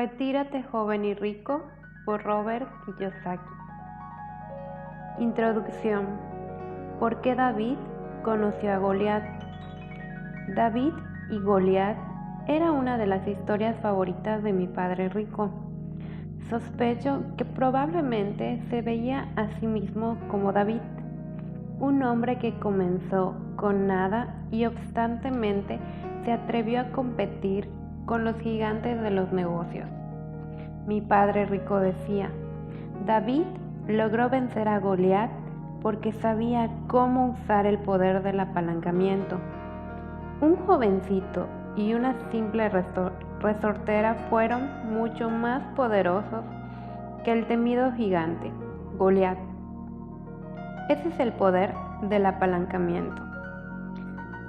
Retírate joven y rico por Robert Kiyosaki. Introducción. ¿Por qué David conoció a Goliat? David y Goliat era una de las historias favoritas de mi padre rico. Sospecho que probablemente se veía a sí mismo como David, un hombre que comenzó con nada y obstantemente se atrevió a competir con los gigantes de los negocios. Mi padre rico decía, David logró vencer a Goliat porque sabía cómo usar el poder del apalancamiento. Un jovencito y una simple resortera fueron mucho más poderosos que el temido gigante, Goliat. Ese es el poder del apalancamiento.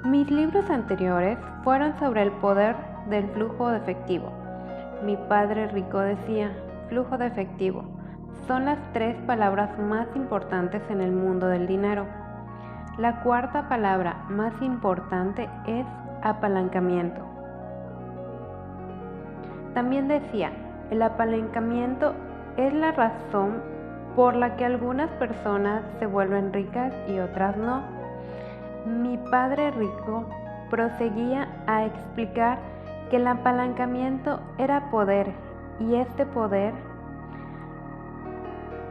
Mis libros anteriores fueron sobre el poder del flujo de efectivo. Mi padre rico decía, flujo de efectivo, son las 3 palabras más importantes en el mundo del dinero. La cuarta palabra más importante es apalancamiento. También decía, el apalancamiento es la razón por la que algunas personas se vuelven ricas y otras no. Mi padre rico proseguía a explicar que el apalancamiento era poder y este poder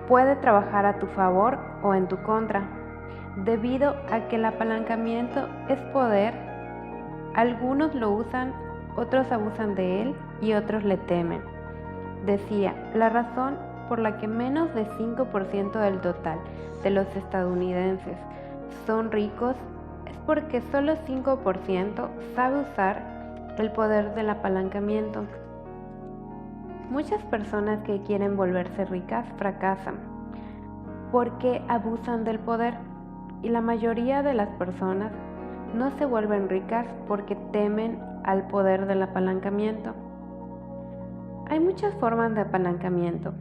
puede trabajar a tu favor o en tu contra. Debido a que el apalancamiento es poder, algunos lo usan, otros abusan de él y otros le temen. Decía, la razón por la que menos de 5% del total de los estadounidenses son ricos es porque solo 5% sabe usar el poder del apalancamiento. Muchas personas que quieren volverse ricas fracasan porque abusan del poder y la mayoría de las personas no se vuelven ricas porque temen al poder del apalancamiento. Hay muchas formas de apalancamiento.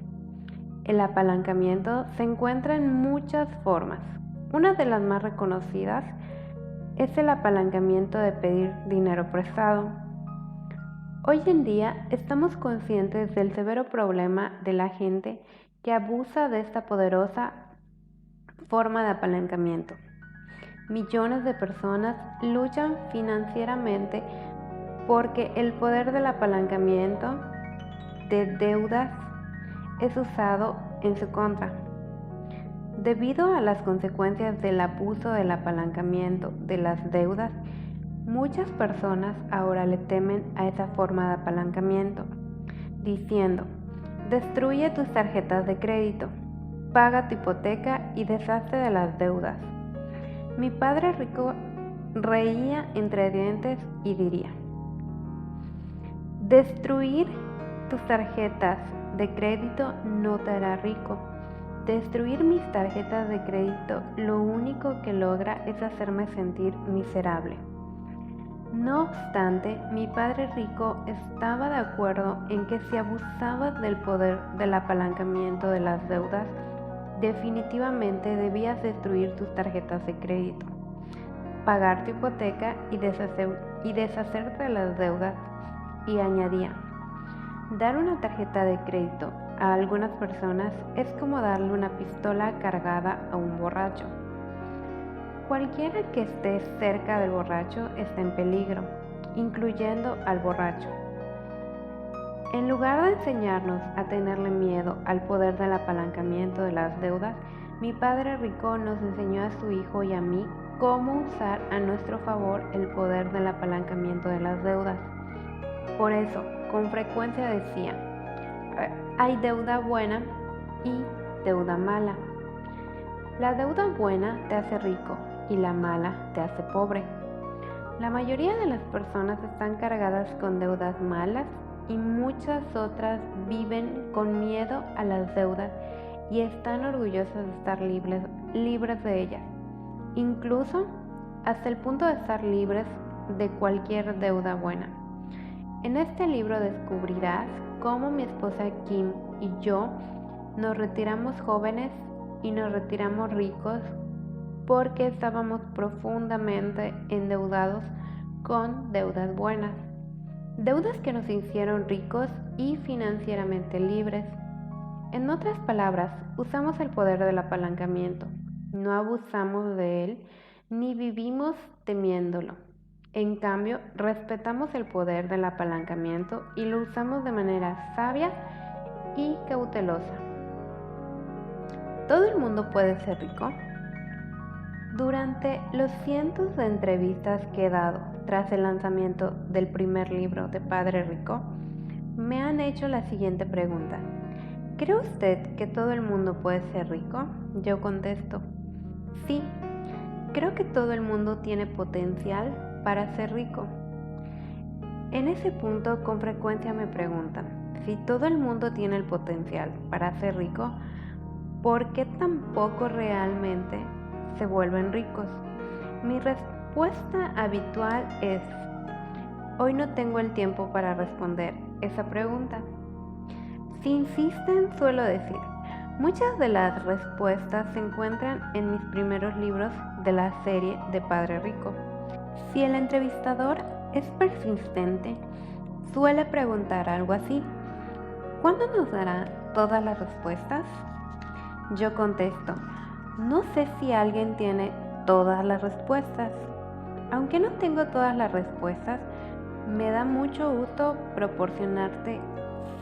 El apalancamiento se encuentra en muchas formas. Una de las más reconocidas es el apalancamiento de pedir dinero prestado. Hoy en día estamos conscientes del severo problema de la gente que abusa de esta poderosa forma de apalancamiento. Millones de personas luchan financieramente porque el poder del apalancamiento de deudas es usado en su contra. Debido a las consecuencias del abuso del apalancamiento de las deudas, muchas personas ahora le temen a esa forma de apalancamiento, diciendo, destruye tus tarjetas de crédito, paga tu hipoteca y deshazte de las deudas. Mi padre rico reía entre dientes y diría, destruir tus tarjetas de crédito no te hará rico. Destruir mis tarjetas de crédito lo único que logra es hacerme sentir miserable. No obstante, mi padre rico estaba de acuerdo en que si abusabas del poder del apalancamiento de las deudas, definitivamente debías destruir tus tarjetas de crédito, pagar tu hipoteca y deshacerte de las deudas. Y añadía, dar una tarjeta de crédito a algunas personas es como darle una pistola cargada a un borracho. Cualquiera que esté cerca del borracho está en peligro, incluyendo al borracho. En lugar de enseñarnos a tenerle miedo al poder del apalancamiento de las deudas, mi padre rico nos enseñó a su hijo y a mí cómo usar a nuestro favor el poder del apalancamiento de las deudas. Por eso, con frecuencia decía, hay deuda buena y deuda mala. La deuda buena te hace rico y la mala te hace pobre. La mayoría de las personas están cargadas con deudas malas y muchas otras viven con miedo a las deudas y están orgullosas de estar libres de ellas, incluso hasta el punto de estar libres de cualquier deuda buena. En este libro descubrirás cómo mi esposa Kim y yo nos retiramos jóvenes y nos retiramos ricos porque estábamos profundamente endeudados con deudas buenas. Deudas que nos hicieron ricos y financieramente libres. En otras palabras, usamos el poder del apalancamiento, no abusamos de él ni vivimos temiéndolo. En cambio, respetamos el poder del apalancamiento y lo usamos de manera sabia y cautelosa. ¿Todo el mundo puede ser rico? Durante los cientos de entrevistas que he dado tras el lanzamiento del primer libro de Padre Rico, me han hecho la siguiente pregunta. ¿Cree usted que todo el mundo puede ser rico? Yo contesto, sí, creo que todo el mundo tiene potencial para ser rico. En ese punto con frecuencia me preguntan, si todo el mundo tiene el potencial para ser rico, ¿por qué tampoco realmente se vuelven ricos? Mi respuesta habitual es, hoy no tengo el tiempo para responder esa pregunta. Si insisten, suelo decir, muchas de las respuestas se encuentran en mis primeros libros de la serie de Padre Rico. Si el entrevistador es persistente, suele preguntar algo así, ¿cuándo nos dará todas las respuestas? Yo contesto, no sé si alguien tiene todas las respuestas. Aunque no tengo todas las respuestas, me da mucho gusto proporcionarte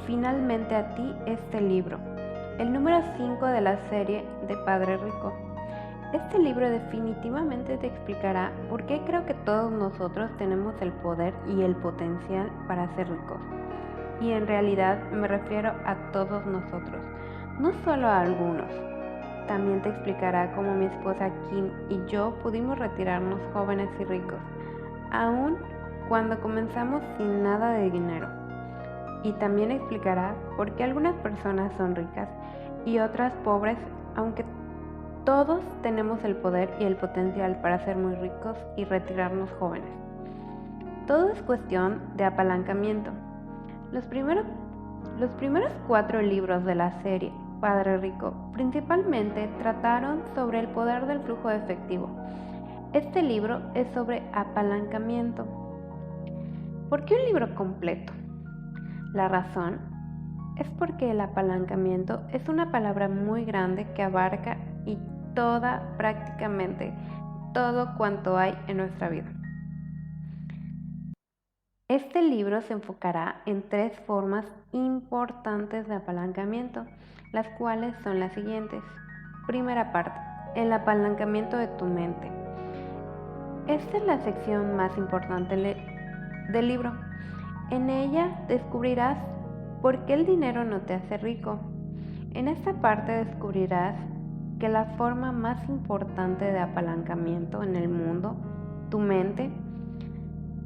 finalmente a ti este libro, el número 5 de la serie de Padre Rico. Este libro definitivamente te explicará por qué creo que todos nosotros tenemos el poder y el potencial para ser ricos. Y en realidad me refiero a todos nosotros, no solo a algunos. También te explicará cómo mi esposa Kim y yo pudimos retirarnos jóvenes y ricos, aun cuando comenzamos sin nada de dinero. Y también explicará por qué algunas personas son ricas y otras pobres, aunque todos tenemos el poder y el potencial para ser muy ricos y retirarnos jóvenes. Todo es cuestión de apalancamiento. Los primeros 4 libros de la serie Padre Rico principalmente trataron sobre el poder del flujo de efectivo. Este libro es sobre apalancamiento. ¿Por qué un libro completo? La razón es porque el apalancamiento es una palabra muy grande que abarca y prácticamente todo cuanto hay en nuestra vida. Este libro se enfocará en 3 formas importantes de apalancamiento, las cuales son las siguientes. Primera parte, el apalancamiento de tu mente. Esta es la sección más importante del libro. En ella descubrirás por qué el dinero no te hace rico. En esta parte descubrirás que la forma más importante de apalancamiento en el mundo, tu mente,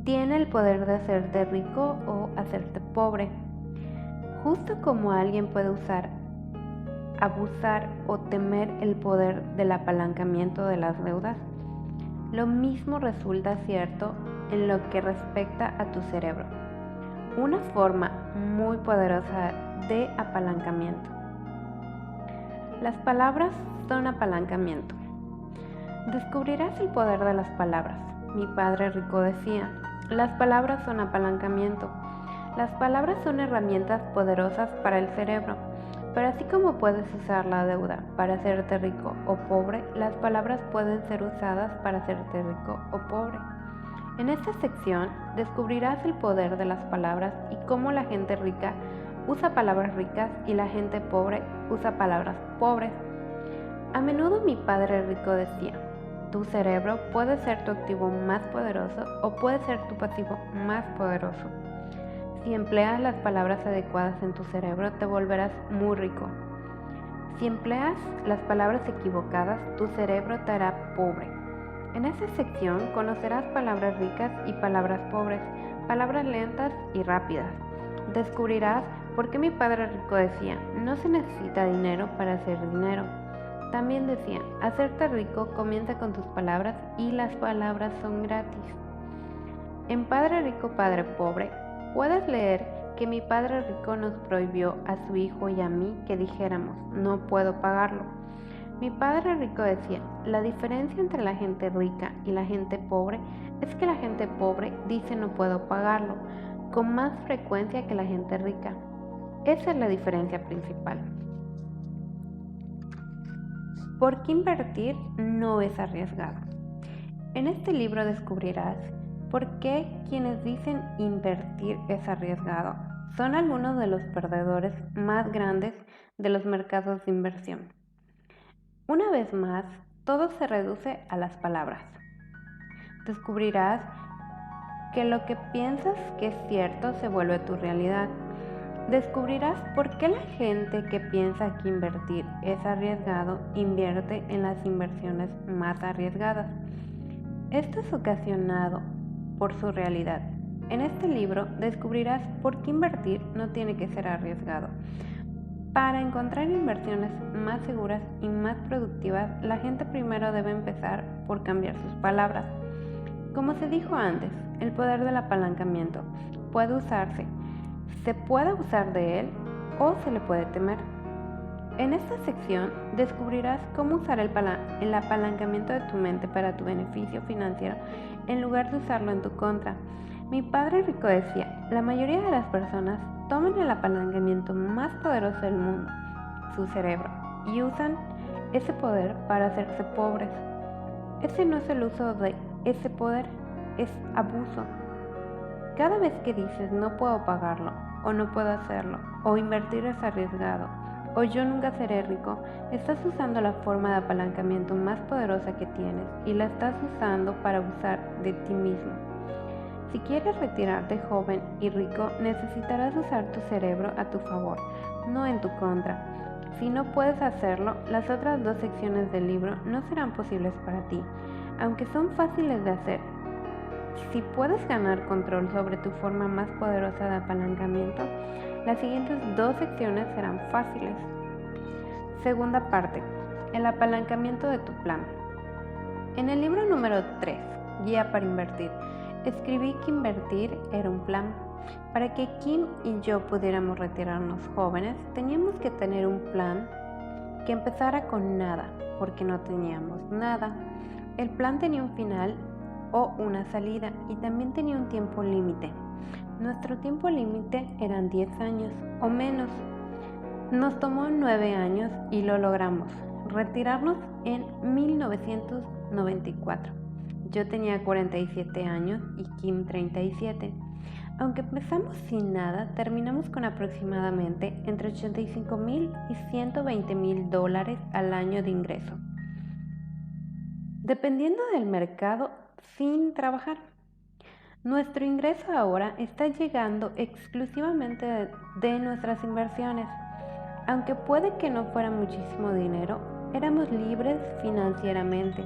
tiene el poder de hacerte rico o hacerte pobre. Justo como alguien puede abusar o temer el poder del apalancamiento de las deudas, lo mismo resulta cierto en lo que respecta a tu cerebro. Una forma muy poderosa de apalancamiento. Las palabras son apalancamiento. Descubrirás el poder de las palabras. Mi padre rico decía, las palabras son apalancamiento. Las palabras son herramientas poderosas para el cerebro, pero así como puedes usar la deuda para hacerte rico o pobre, las palabras pueden ser usadas para hacerte rico o pobre. En esta sección descubrirás el poder de las palabras y cómo la gente rica usa palabras ricas y la gente pobre usa palabras pobres. A menudo mi padre rico decía, tu cerebro puede ser tu activo más poderoso o puede ser tu pasivo más poderoso. Si empleas las palabras adecuadas en tu cerebro, te volverás muy rico. Si empleas las palabras equivocadas, tu cerebro te hará pobre. En esta sección conocerás palabras ricas y palabras pobres, palabras lentas y rápidas. Descubrirás por qué mi padre rico decía, no se necesita dinero para hacer dinero. También decía, hacerte rico comienza con tus palabras y las palabras son gratis. En Padre Rico, Padre Pobre, puedes leer que mi padre rico nos prohibió a su hijo y a mí que dijéramos, no puedo pagarlo. Mi padre rico decía, la diferencia entre la gente rica y la gente pobre es que la gente pobre dice no puedo pagarlo, con más frecuencia que la gente rica. Esa es la diferencia principal. ¿Por qué invertir no es arriesgado? En este libro descubrirás por qué quienes dicen invertir es arriesgado son algunos de los perdedores más grandes de los mercados de inversión. Una vez más, todo se reduce a las palabras. Descubrirás que lo que piensas que es cierto se vuelve tu realidad. Descubrirás por qué la gente que piensa que invertir es arriesgado invierte en las inversiones más arriesgadas. Esto es ocasionado por su realidad. En este libro descubrirás por qué invertir no tiene que ser arriesgado. Para encontrar inversiones más seguras y más productivas, la gente primero debe empezar por cambiar sus palabras. Como se dijo antes, el poder del apalancamiento puede usarse. Se puede abusar de él o se le puede temer. En esta sección descubrirás cómo usar el apalancamiento de tu mente para tu beneficio financiero en lugar de usarlo en tu contra. Mi padre rico decía, la mayoría de las personas toman el apalancamiento más poderoso del mundo, su cerebro, y usan ese poder para hacerse pobres. Ese no es el uso de ese poder, es abuso. Cada vez que dices no puedo pagarlo, o no puedo hacerlo, o invertir es arriesgado, o yo nunca seré rico, estás usando la forma de apalancamiento más poderosa que tienes y la estás usando para abusar de ti mismo. Si quieres retirarte joven y rico, necesitarás usar tu cerebro a tu favor, no en tu contra. Si no puedes hacerlo, las otras dos secciones del libro no serán posibles para ti, aunque son fáciles de hacer. Si puedes ganar control sobre tu forma más poderosa de apalancamiento, las siguientes dos secciones serán fáciles. Segunda parte, el apalancamiento de tu plan. En el libro número 3, Guía para Invertir, escribí que invertir era un plan. Para que Kim y yo pudiéramos retirarnos jóvenes, teníamos que tener un plan que empezara con nada, porque no teníamos nada. El plan tenía un final o una salida y también tenía un tiempo límite. Nuestro tiempo límite eran 10 años o menos. Nos tomó 9 años y lo logramos, retirarnos en 1994. Yo tenía 47 años y Kim 37. Aunque empezamos sin nada, terminamos con aproximadamente entre $85,000 y $120,000 al año de ingreso, dependiendo del mercado, sin trabajar. Nuestro ingreso ahora está llegando exclusivamente de nuestras inversiones. Aunque puede que no fuera muchísimo dinero, éramos libres financieramente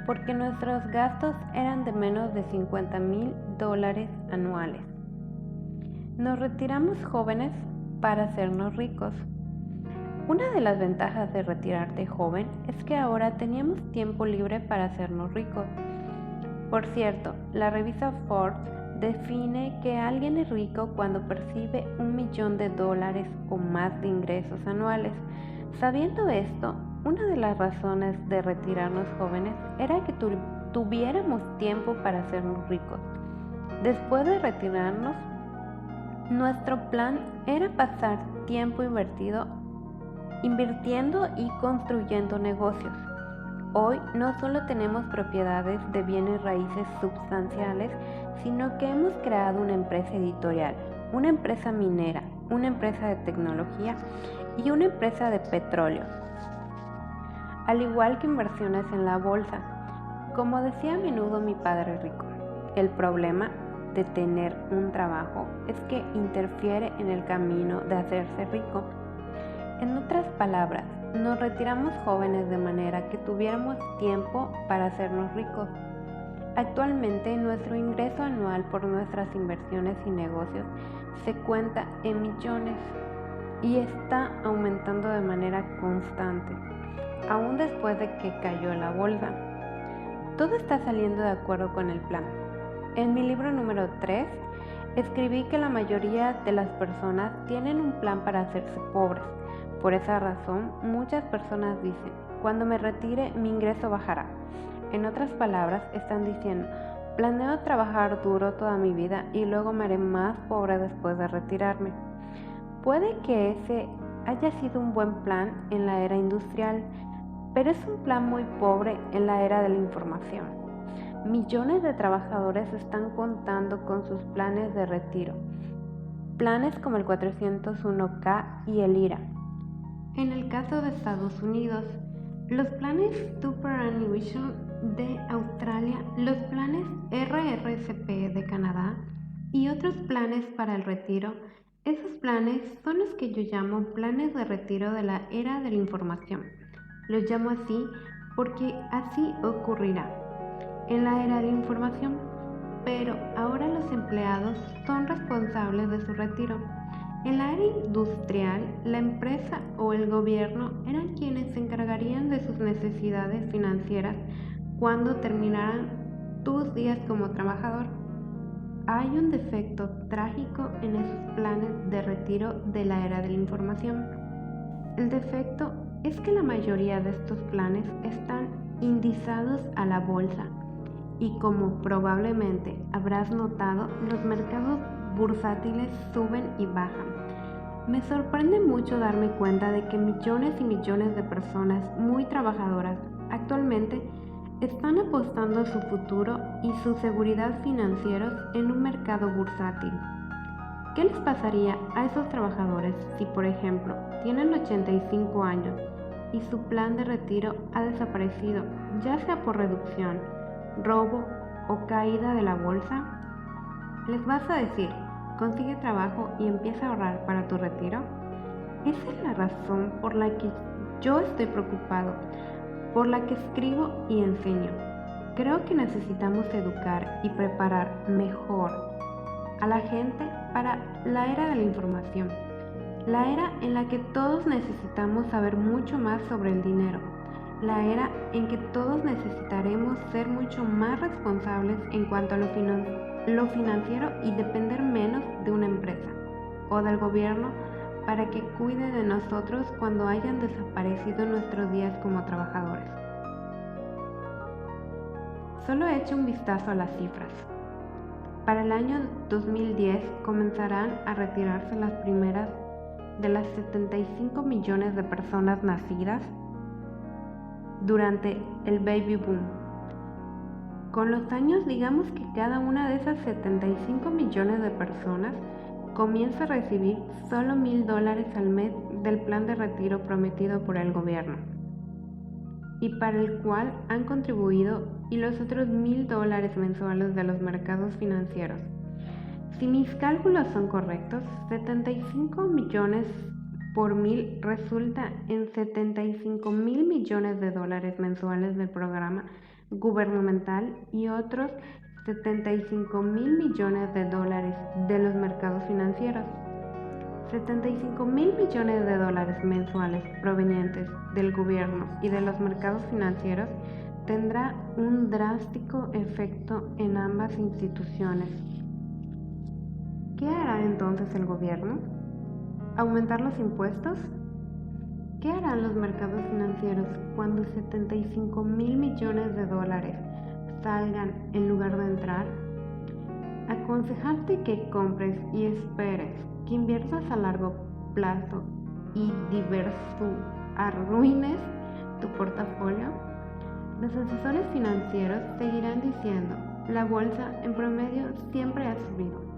porque nuestros gastos eran de menos de $50,000 anuales. Nos retiramos jóvenes para hacernos ricos. Una de las ventajas de retirarte joven es que ahora teníamos tiempo libre para hacernos ricos. Por cierto, la revista Forbes define que alguien es rico cuando percibe $1 millón o más de ingresos anuales. Sabiendo esto, una de las razones de retirarnos jóvenes era que tuviéramos tiempo para hacernos ricos. Después de retirarnos, nuestro plan era pasar tiempo invirtiendo y construyendo negocios. Hoy no solo tenemos propiedades de bienes raíces sustanciales, sino que hemos creado una empresa editorial, una empresa minera, una empresa de tecnología y una empresa de petróleo, al igual que inversiones en la bolsa. Como decía a menudo mi padre rico, el problema de tener un trabajo es que interfiere en el camino de hacerse rico. En otras palabras, nos retiramos jóvenes de manera que tuviéramos tiempo para hacernos ricos. Actualmente, nuestro ingreso anual por nuestras inversiones y negocios se cuenta en millones y está aumentando de manera constante, aún después de que cayó la bolsa. Todo está saliendo de acuerdo con el plan. En mi libro número 3, escribí que la mayoría de las personas tienen un plan para hacerse pobres. Por esa razón, muchas personas dicen, cuando me retire, mi ingreso bajará. En otras palabras, están diciendo, Planeo trabajar duro toda mi vida y luego me haré más pobre después de retirarme. Puede que ese haya sido un buen plan en la era industrial, pero es un plan muy pobre en la era de la información. Millones de trabajadores están contando con sus planes de retiro, planes como el 401k y el IRA. En el caso de Estados Unidos, los planes Superannuation de Australia, los planes RRSP de Canadá y otros planes para el retiro. Esos planes son los que yo llamo planes de retiro de la era de la información. Los llamo así porque así ocurrirá en la era de la información, pero ahora los empleados son responsables de su retiro. En la era industrial, la empresa o el gobierno eran quienes se encargarían de sus necesidades financieras cuando terminaran tus días como trabajador. Hay un defecto trágico en esos planes de retiro de la era de la información. El defecto es que la mayoría de estos planes están indizados a la bolsa y, como probablemente habrás notado, los mercados bursátiles suben y bajan. Me sorprende mucho darme cuenta de que millones y millones de personas muy trabajadoras actualmente están apostando su futuro y su seguridad financieros en un mercado bursátil. ¿Qué les pasaría a esos trabajadores si, por ejemplo, tienen 85 años y su plan de retiro ha desaparecido, ya sea por reducción, robo o caída de la bolsa? ¿Les vas a decir, consigue trabajo y empieza a ahorrar para tu retiro? Esa es la razón por la que yo estoy preocupado, por la que escribo y enseño. Creo que necesitamos educar y preparar mejor a la gente para la era de la información, la era en la que todos necesitamos saber mucho más sobre el dinero, la era en que todos necesitaremos ser mucho más responsables en cuanto a lo financiero y depender menos de una empresa o del gobierno para que cuide de nosotros cuando hayan desaparecido nuestros días como trabajadores. Solo he hecho un vistazo a las cifras. Para el año 2010 comenzarán a retirarse las primeras de las 75 millones de personas nacidas durante el baby boom. Con los años, digamos que cada una de esas 75 millones de personas comienza a recibir solo $1,000 al mes del plan de retiro prometido por el gobierno y para el cual han contribuido, y los otros $1,000 mensuales de los mercados financieros. Si mis cálculos son correctos, 75 millones por 1,000 resulta en $75,000 millones mensuales del programa gubernamental y otros $75,000 millones de los mercados financieros. $75,000 millones mensuales provenientes del gobierno y de los mercados financieros tendrá un drástico efecto en ambas instituciones. ¿Qué hará entonces el gobierno? ¿Aumentar los impuestos? ¿Qué harán los mercados financieros cuando $75,000 millones salgan en lugar de entrar? Aconsejarte que compres y esperes, que inviertas a largo plazo y arruines tu portafolio. Los asesores financieros seguirán diciendo, la bolsa en promedio siempre ha subido.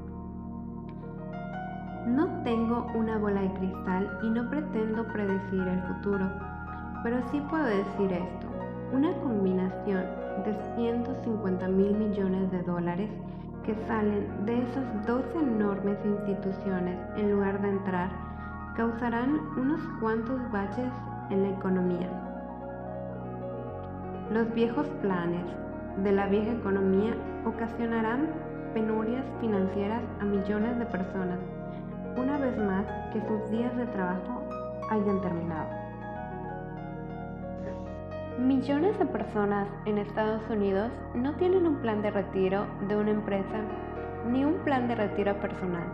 No tengo una bola de cristal y no pretendo predecir el futuro, pero sí puedo decir esto: una combinación de $150,000 millones que salen de esas dos enormes instituciones en lugar de entrar causarán unos cuantos baches en la economía. Los viejos planes de la vieja economía ocasionarán penurias financieras a millones de personas una vez más que sus días de trabajo hayan terminado. Millones de personas en Estados Unidos no tienen un plan de retiro de una empresa ni un plan de retiro personal.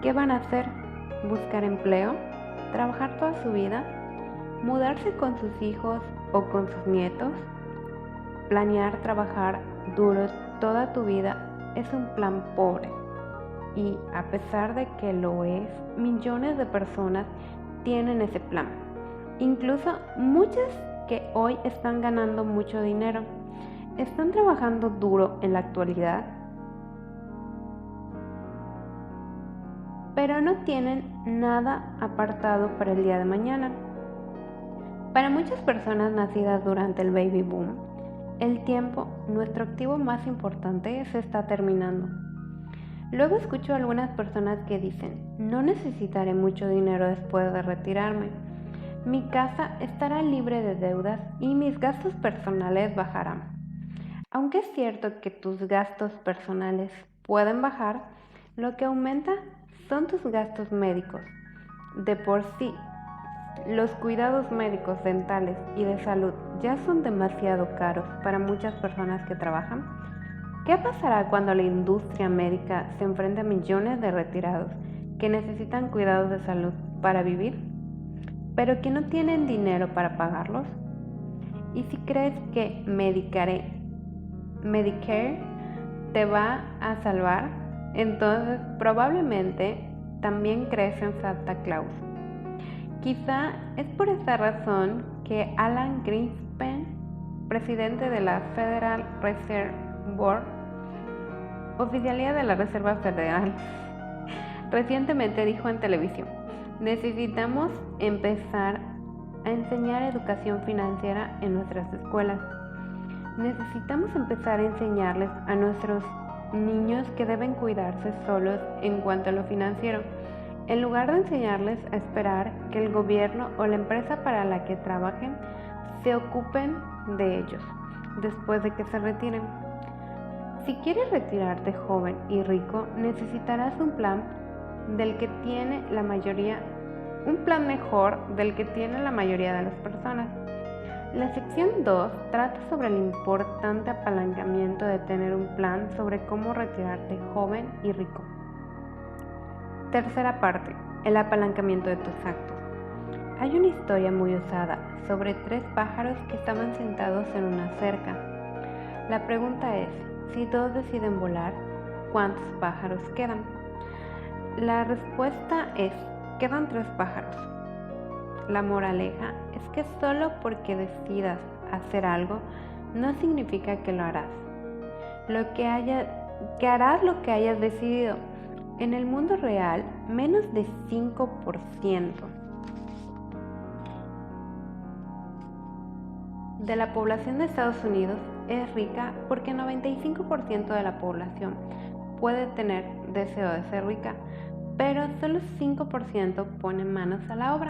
¿Qué van a hacer? ¿Buscar empleo? ¿Trabajar toda su vida? ¿Mudarse con sus hijos o con sus nietos? ¿Planear trabajar duro toda tu vida es un plan pobre. Y a pesar de que lo es, millones de personas tienen ese plan. Incluso muchas que hoy están ganando mucho dinero, están trabajando duro en la actualidad, pero no tienen nada apartado para el día de mañana. Para muchas personas nacidas durante el baby boom, el tiempo, nuestro activo más importante, se está terminando. Luego escucho a algunas personas que dicen, no necesitaré mucho dinero después de retirarme. Mi casa estará libre de deudas y mis gastos personales bajarán. Aunque es cierto que tus gastos personales pueden bajar, lo que aumenta son tus gastos médicos. De por sí, los cuidados médicos, dentales y de salud ya son demasiado caros para muchas personas que trabajan. ¿Qué pasará cuando la industria médica se enfrente a millones de retirados que necesitan cuidados de salud para vivir, pero que no tienen dinero para pagarlos? Y si crees que Medicare te va a salvar, entonces probablemente también crees en Santa Claus. Quizá es por esta razón que Alan Greenspan, presidente de la Federal Reserve Board, oficialía de la Reserva Federal, recientemente dijo en televisión, necesitamos empezar a enseñar educación financiera en nuestras escuelas. Necesitamos empezar a enseñarles a nuestros niños que deben cuidarse solos en cuanto a lo financiero, en lugar de enseñarles a esperar que el gobierno o la empresa para la que trabajen se ocupen de ellos después de que se retiren. Si quieres retirarte joven y rico, necesitarás un plan mejor del que tiene la mayoría de las personas. La sección 2 trata sobre el importante apalancamiento de tener un plan sobre cómo retirarte joven y rico. Tercera parte, el apalancamiento de tus actos. Hay una historia muy usada sobre 3 pájaros que estaban sentados en una cerca. La pregunta es, si 2 deciden volar, ¿cuántos pájaros quedan? La respuesta es, quedan 3 pájaros. La moraleja es que solo porque decidas hacer algo no significa que lo harás. Que harás lo que hayas decidido. En el mundo real, menos de 5% de la población de Estados Unidos es rica porque 95% de la población puede tener deseo de ser rica, pero solo 5% pone manos a la obra.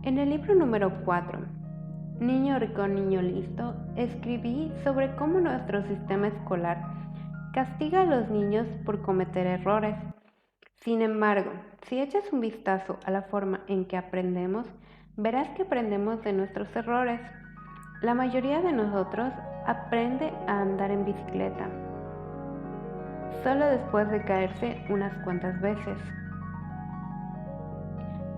En el libro número 4, Niño rico, niño listo, escribí sobre cómo nuestro sistema escolar castiga a los niños por cometer errores. Sin embargo, si echas un vistazo a la forma en que aprendemos, verás que aprendemos de nuestros errores. La mayoría de nosotros aprende a andar en bicicleta solo después de caerse unas cuantas veces.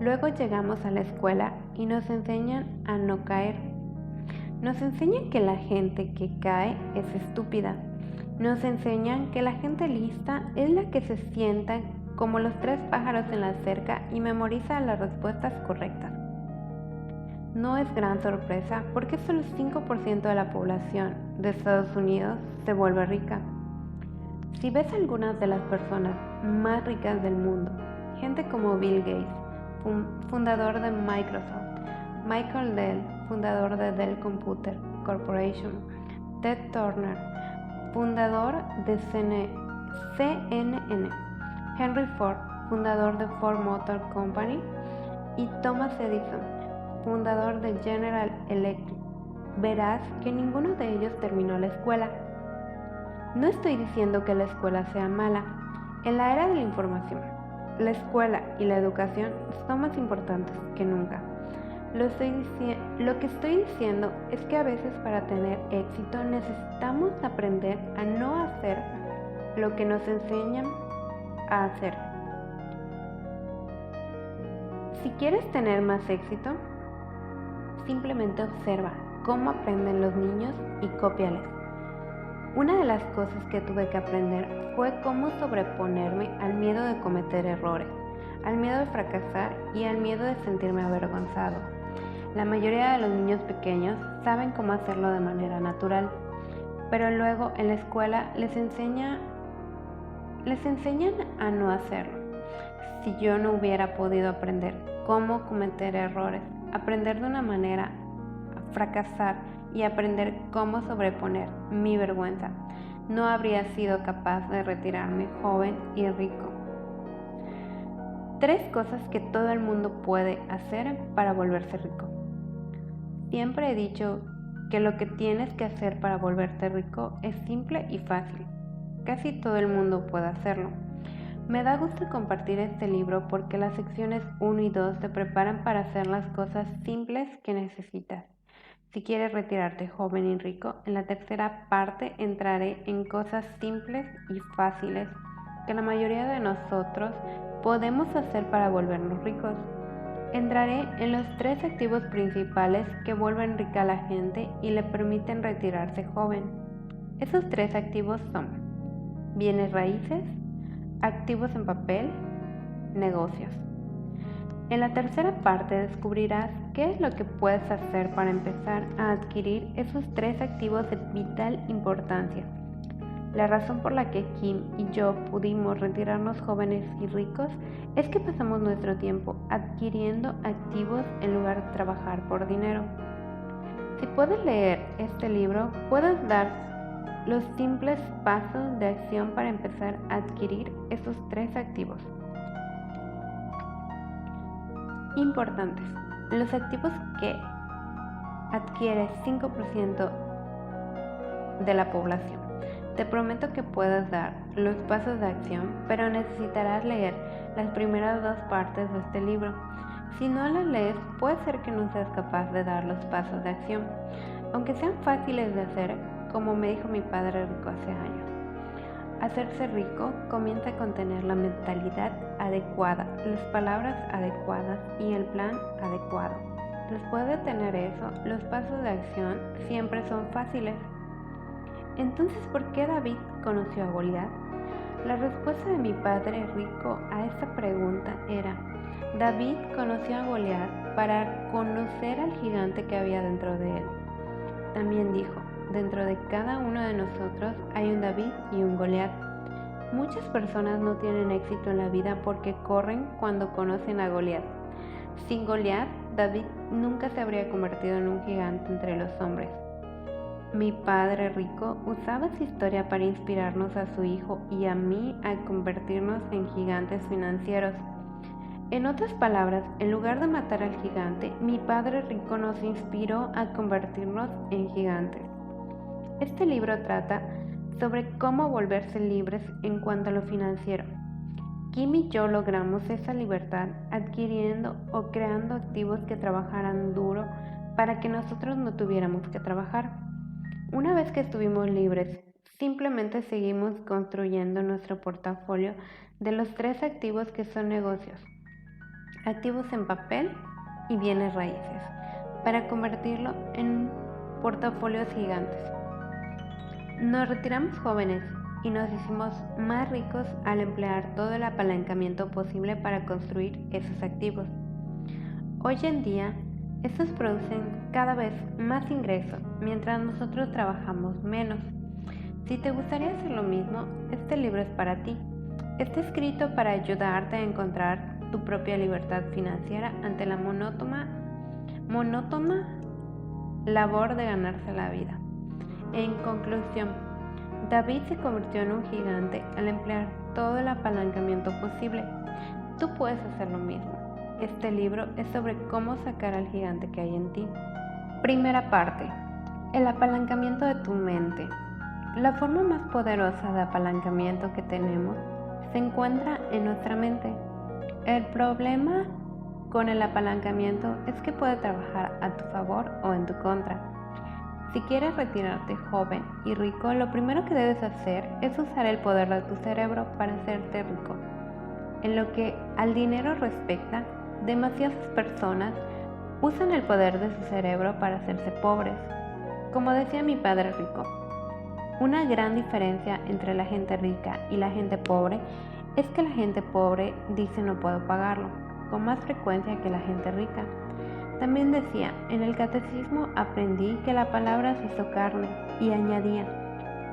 Luego llegamos a la escuela y nos enseñan a no caer. Nos enseñan que la gente que cae es estúpida. Nos enseñan que la gente lista es la que se sienta como los 3 pájaros en la cerca y memoriza las respuestas correctas. No es gran sorpresa porque solo el 5% de la población de Estados Unidos se vuelve rica. Si ves algunas de las personas más ricas del mundo, gente como Bill Gates, fundador de Microsoft, Michael Dell, fundador de Dell Computer Corporation, Ted Turner, fundador de CNN, Henry Ford, fundador de Ford Motor Company, y Thomas Edison, fundador de General Electric, verás que ninguno de ellos terminó la escuela. No estoy diciendo que la escuela sea mala. En la era de la información, la escuela y la educación son más importantes que nunca. Lo que estoy diciendo es que a veces para tener éxito necesitamos aprender a no hacer lo que nos enseñan a hacer. Si quieres tener más éxito, simplemente observa cómo aprenden los niños y cópiales. Una de las cosas que tuve que aprender fue cómo sobreponerme al miedo de cometer errores, al miedo de fracasar y al miedo de sentirme avergonzado. La mayoría de los niños pequeños saben cómo hacerlo de manera natural, pero luego en la escuela les enseñan a no hacerlo. Si yo no hubiera podido aprender cómo cometer errores, aprender de una manera, fracasar y aprender cómo sobreponer mi vergüenza, no habría sido capaz de retirarme joven y rico. 3 cosas que todo el mundo puede hacer para volverse rico. Siempre he dicho que lo que tienes que hacer para volverte rico es simple y fácil. Casi todo el mundo puede hacerlo. Me da gusto compartir este libro porque las secciones 1 y 2 te preparan para hacer las cosas simples que necesitas. Si quieres retirarte joven y rico, en la tercera parte entraré en cosas simples y fáciles que la mayoría de nosotros podemos hacer para volvernos ricos. Entraré en los 3 activos principales que vuelven rica a la gente y le permiten retirarse joven. Esos 3 activos son bienes raíces, activos en papel, negocios. En la tercera parte descubrirás qué es lo que puedes hacer para empezar a adquirir esos 3 activos de vital importancia. La razón por la que Kim y yo pudimos retirarnos jóvenes y ricos es que pasamos nuestro tiempo adquiriendo activos en lugar de trabajar por dinero. Si puedes leer este libro, puedes dar los simples pasos de acción para empezar a adquirir esos 3 activos. Importantes. Los activos que adquiere 5% de la población. Te prometo que puedes dar los pasos de acción, pero necesitarás leer las primeras 2 partes de este libro. Si no las lees, puede ser que no seas capaz de dar los pasos de acción, aunque sean fáciles de hacer, como me dijo mi padre rico hace años. Hacerse rico comienza con tener la mentalidad adecuada, las palabras adecuadas y el plan adecuado. Después de tener eso, los pasos de acción siempre son fáciles. Entonces, ¿por qué David conoció a Goliat? La respuesta de mi padre rico a esta pregunta era: David conoció a Goliat para conocer al gigante que había dentro de él. También dijo: dentro de cada uno de nosotros hay un David y un Goliat. Muchas personas no tienen éxito en la vida porque corren cuando conocen a Goliat. Sin Goliat, David nunca se habría convertido en un gigante entre los hombres. Mi padre rico usaba esa historia para inspirarnos a su hijo y a mí a convertirnos en gigantes financieros. En otras palabras, en lugar de matar al gigante, mi padre rico nos inspiró a convertirnos en gigantes. Este libro trata sobre cómo volverse libres en cuanto a lo financiero. Kim y yo logramos esa libertad adquiriendo o creando activos que trabajaran duro para que nosotros no tuviéramos que trabajar. Una vez que estuvimos libres, simplemente seguimos construyendo nuestro portafolio de los 3 activos que son negocios, activos en papel y bienes raíces, para convertirlo en portafolios gigantes. Nos retiramos jóvenes y nos hicimos más ricos al emplear todo el apalancamiento posible para construir esos activos. Hoy en día, estos producen cada vez más ingresos, mientras nosotros trabajamos menos. Si te gustaría hacer lo mismo, este libro es para ti. Está escrito para ayudarte a encontrar tu propia libertad financiera ante la monótona labor de ganarse la vida. En conclusión, David se convirtió en un gigante al emplear todo el apalancamiento posible. Tú puedes hacer lo mismo. Este libro es sobre cómo sacar al gigante que hay en ti. Primera parte: el apalancamiento de tu mente. La forma más poderosa de apalancamiento que tenemos se encuentra en nuestra mente. El problema con el apalancamiento es que puede trabajar a tu favor o en tu contra. Si quieres retirarte joven y rico, lo primero que debes hacer es usar el poder de tu cerebro para hacerte rico. En lo que al dinero respecta, demasiadas personas usan el poder de su cerebro para hacerse pobres. Como decía mi padre rico, Una gran diferencia entre la gente rica y la gente pobre es que la gente pobre dice no puedo pagarlo, con más frecuencia que la gente rica. También decía, en el catecismo aprendí que la palabra se hizo carne, y añadía,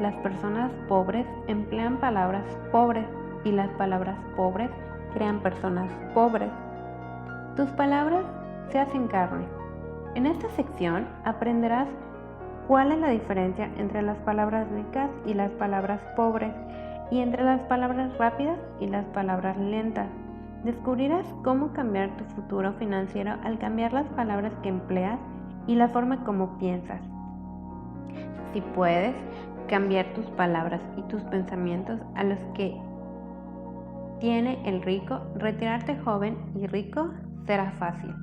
las personas pobres emplean palabras pobres y las palabras pobres crean personas pobres. Tus palabras se hacen carne. En esta sección aprenderás cuál es la diferencia entre las palabras ricas y las palabras pobres, y entre las palabras rápidas y las palabras lentas. Descubrirás cómo cambiar tu futuro financiero al cambiar las palabras que empleas y la forma como piensas. Si puedes cambiar tus palabras y tus pensamientos a los que tiene el rico, retirarte joven y rico será fácil.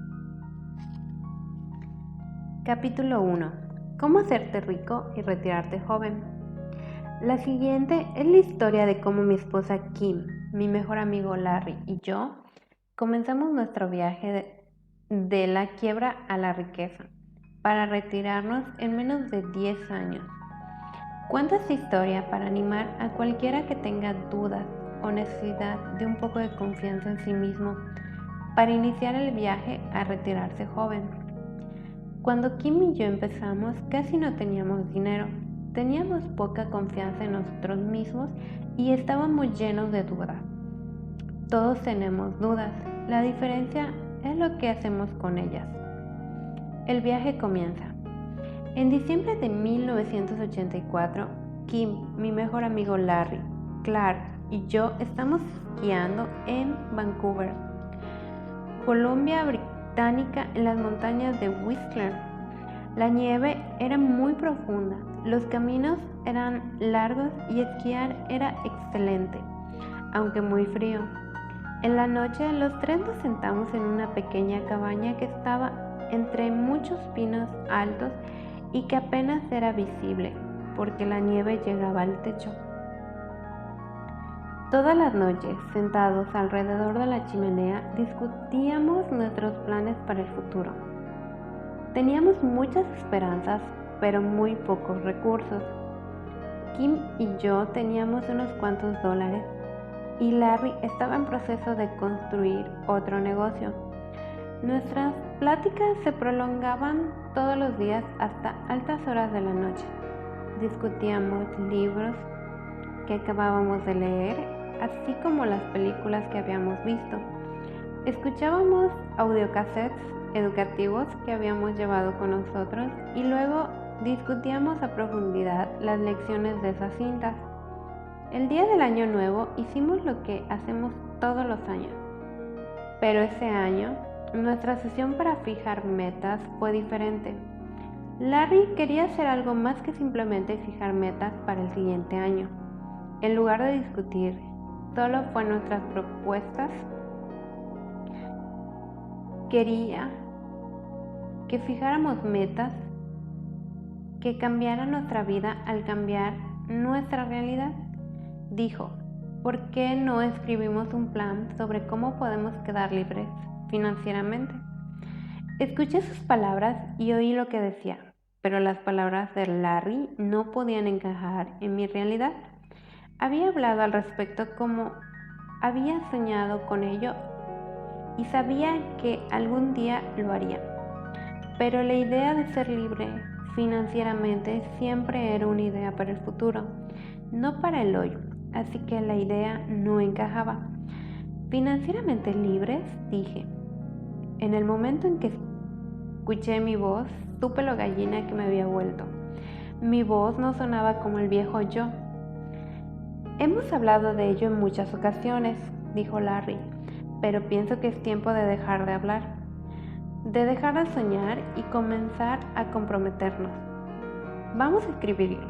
Capítulo 1. ¿Cómo hacerte rico y retirarte joven? La siguiente es la historia de cómo mi esposa Kim, mi mejor amigo Larry y yo comenzamos nuestro viaje de la quiebra a la riqueza para retirarnos en menos de 10 años. Cuento esta historia para animar a cualquiera que tenga dudas o necesidad de un poco de confianza en sí mismo para iniciar el viaje a retirarse joven. Cuando Kim y yo empezamos, casi no teníamos dinero, teníamos poca confianza en nosotros mismos y estábamos llenos de dudas. Todos tenemos dudas, la diferencia es lo que hacemos con ellas. El viaje comienza. En diciembre de 1984, Kim, mi mejor amigo Larry, Clark y yo estamos esquiando en Vancouver, Columbia Británica, en las montañas de Whistler. La nieve era muy profunda, los caminos eran largos y esquiar era excelente, aunque muy frío. En la noche los tres nos sentamos en una pequeña cabaña que estaba entre muchos pinos altos y que apenas era visible porque la nieve llegaba al techo. Todas las noches, sentados alrededor de la chimenea, discutíamos nuestros planes para el futuro. Teníamos muchas esperanzas, pero muy pocos recursos. Kim y yo teníamos unos cuantos dólares y Larry estaba en proceso de construir otro negocio. Nuestras pláticas se prolongaban todos los días hasta altas horas de la noche. Discutíamos libros que acabábamos de leer, así como las películas que habíamos visto. Escuchábamos audiocassettes educativos que habíamos llevado con nosotros y luego discutíamos a profundidad las lecciones de esas cintas. El día del año nuevo hicimos lo que hacemos todos los años, pero ese año nuestra sesión para fijar metas fue diferente. Larry quería hacer algo más que simplemente fijar metas para el siguiente año. En lugar de discutir solo fue nuestras propuestas, quería que fijáramos metas que cambiaran nuestra vida al cambiar nuestra realidad. Dijo, ¿por qué no escribimos un plan sobre cómo podemos quedar libres financieramente? Escuché sus palabras y oí lo que decía, pero las palabras de Larry no podían encajar en mi realidad. Había hablado al respecto como había soñado con ello y sabía que algún día lo haría. Pero la idea de ser libre financieramente siempre era una idea para el futuro, no para el hoy, así que la idea no encajaba. ¿Financieramente libres?, dije. En el momento en que escuché mi voz, supe lo gallina que me había vuelto. Mi voz no sonaba como el viejo yo. Hemos hablado de ello en muchas ocasiones, dijo Larry, pero pienso que es tiempo de dejar de hablar, de dejar de soñar y comenzar a comprometernos. Vamos a escribirlo.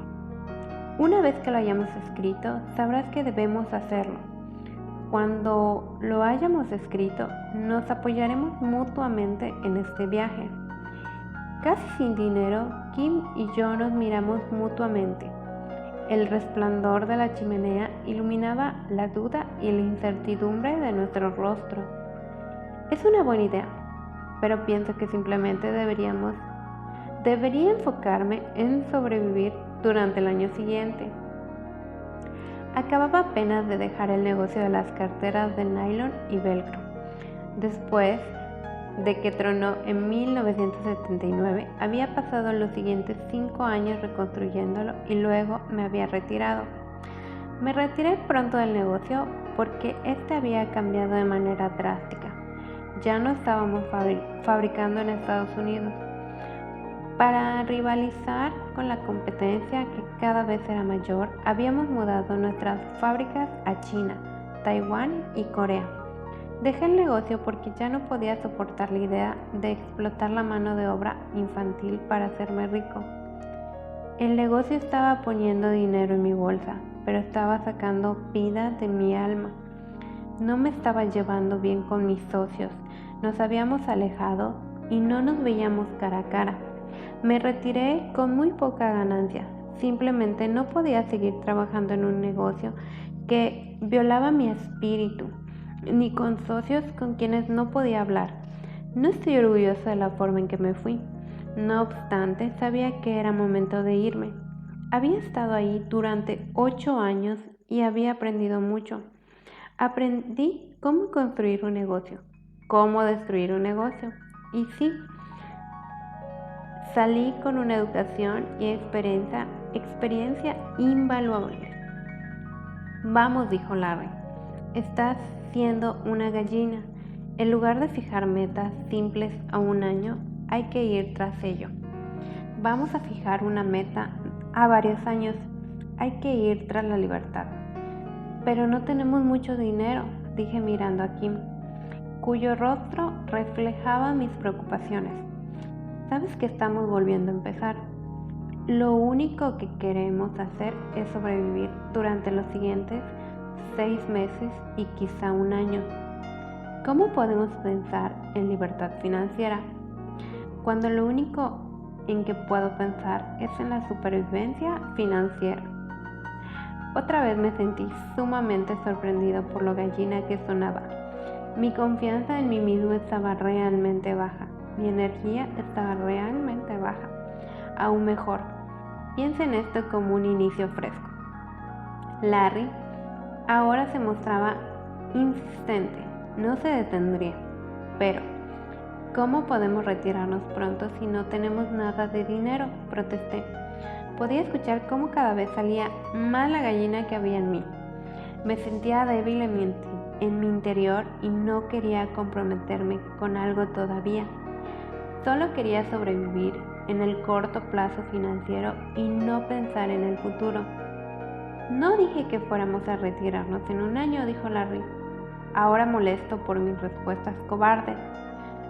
Una vez que lo hayamos escrito, sabrás que debemos hacerlo. Cuando lo hayamos escrito, nos apoyaremos mutuamente en este viaje. Casi sin dinero, Kim y yo nos miramos mutuamente. El resplandor de la chimenea iluminaba la duda y la incertidumbre de nuestros rostros. Es una buena idea, pero pienso que simplemente debería enfocarme en sobrevivir durante el año siguiente. Acababa apenas de dejar el negocio de las carteras de nylon y velcro. Después de que tronó en 1979, había pasado los siguientes 5 años reconstruyéndolo y luego me había retirado. Me retiré pronto del negocio porque este había cambiado de manera drástica. Ya no estábamos fabricando en Estados Unidos. Para rivalizar con la competencia que cada vez era mayor, habíamos mudado nuestras fábricas a China, Taiwán y Corea. Dejé el negocio porque ya no podía soportar la idea de explotar la mano de obra infantil para hacerme rico. El negocio estaba poniendo dinero en mi bolsa, pero estaba sacando vida de mi alma. No me estaba llevando bien con mis socios, nos habíamos alejado y no nos veíamos cara a cara. Me retiré con muy poca ganancia, simplemente no podía seguir trabajando en un negocio que violaba mi espíritu, ni con socios con quienes no podía hablar. No estoy orgullosa de la forma en que me fui. No obstante, sabía que era momento de irme. Había estado ahí durante 8 años y había aprendido mucho. Aprendí cómo construir un negocio, cómo destruir un negocio. Y sí, salí con una educación y experiencia invaluable. Vamos, dijo Larry, estás siendo una gallina. En lugar de fijar metas simples a un año, hay que ir tras ello. Vamos a fijar una meta a varios años. Hay que ir tras la libertad. Pero no tenemos mucho dinero, dije mirando a Kim, cuyo rostro reflejaba mis preocupaciones. Sabes que estamos volviendo a empezar. Lo único que queremos hacer es sobrevivir durante los siguientes 6 meses y quizá un año. ¿Cómo podemos pensar en libertad financiera cuando lo único en que puedo pensar es en la supervivencia financiera? Otra vez me sentí sumamente sorprendido por lo gallina que sonaba. Mi confianza en mí mismo estaba realmente baja. Mi energía estaba realmente baja. Aún mejor, piensa en esto como un inicio fresco. Larry ahora se mostraba insistente. No se detendría. Pero, ¿cómo podemos retirarnos pronto si no tenemos nada de dinero?, protesté. Podía escuchar cómo cada vez salía más la gallina que había en mí. Me sentía débil en mi interior y no quería comprometerme con algo todavía. Solo quería sobrevivir en el corto plazo financiero y no pensar en el futuro. No dije que fuéramos a retirarnos en un año, dijo Larry, ahora molesto por mis respuestas cobardes.